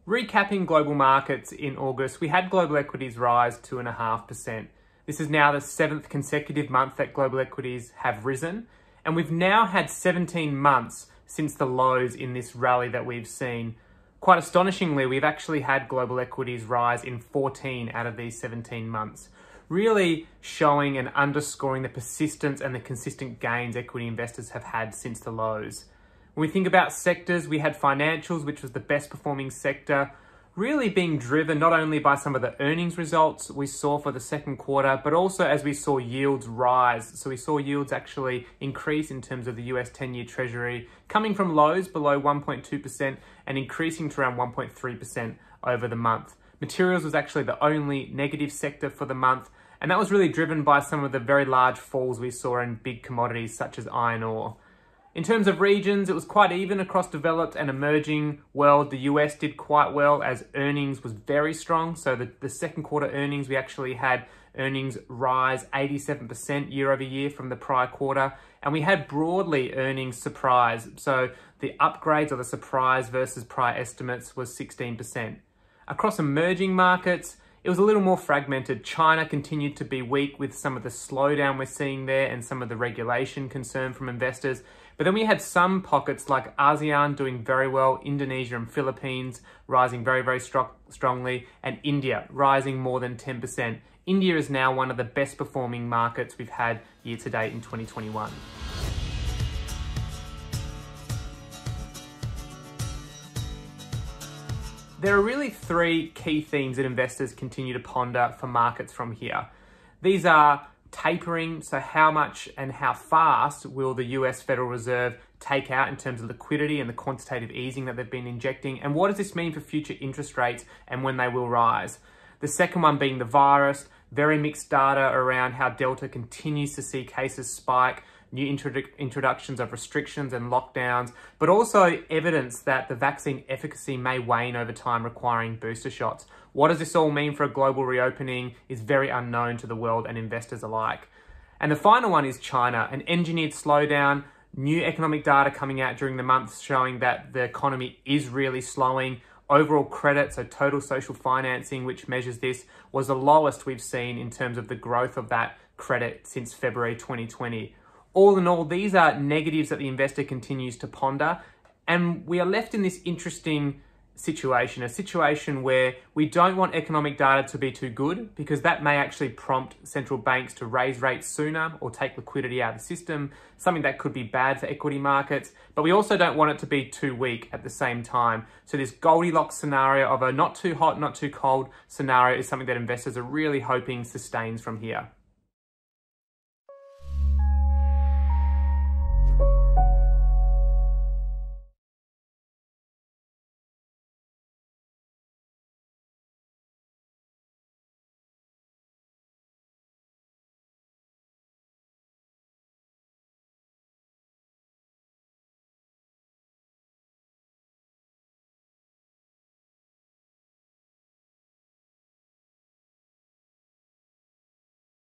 Recapping global markets in August, we had global equities rise 2.5%. This is now the 7th consecutive month that global equities have risen, and we've now had 17 months since the lows in this rally that we've seen. Quite astonishingly, we've actually had global equities rise in 14 out of these 17 months, really showing and underscoring the persistence and the consistent gains equity investors have had since the lows. When we think about sectors, we had financials, which was the best performing sector, really being driven not only by some of the earnings results we saw for the second quarter, but also as we saw yields rise. So we saw yields actually increase in terms of the US 10-year Treasury, coming from lows below 1.2% and increasing to around 1.3% over the month. Materials was actually the only negative sector for the month, and that was really driven by some of the very large falls we saw in big commodities such as iron ore. In terms of regions, it was quite even across developed and emerging world. The US did quite well as earnings was very strong. So the second quarter earnings, we actually had earnings rise 87% year over year from the prior quarter. And we had broadly earnings surprise. So the upgrades or the surprise versus prior estimates was 16%. Across emerging markets, it was a little more fragmented. China continued to be weak with some of the slowdown we're seeing there and some of the regulation concern from investors. But then we had some pockets like ASEAN doing very well, Indonesia and Philippines rising very strongly, and India rising more than 10%. India is now one of the best performing markets we've had year to date in 2021. There are really three key themes that investors continue to ponder for markets from here. These are tapering, so how much and how fast will the US Federal Reserve take out in terms of liquidity and the quantitative easing that they've been injecting, and what does this mean for future interest rates and when they will rise? The second one being the virus, very mixed data around how Delta continues to see cases spike, new introductions of restrictions and lockdowns, but also evidence that the vaccine efficacy may wane over time, requiring booster shots. What does this all mean for a global reopening is very unknown to the world and investors alike. And the final one is China, an engineered slowdown, new economic data coming out during the month showing that the economy is really slowing. Overall credit, so total social financing, which measures this, was the lowest we've seen in terms of the growth of that credit since February 2020. All in all, these are negatives that the investor continues to ponder, and we are left in this interesting situation, a situation where we don't want economic data to be too good because that may actually prompt central banks to raise rates sooner or take liquidity out of the system, something that could be bad for equity markets, but we also don't want it to be too weak at the same time. So this Goldilocks scenario of a not too hot, not too cold scenario is something that investors are really hoping sustains from here.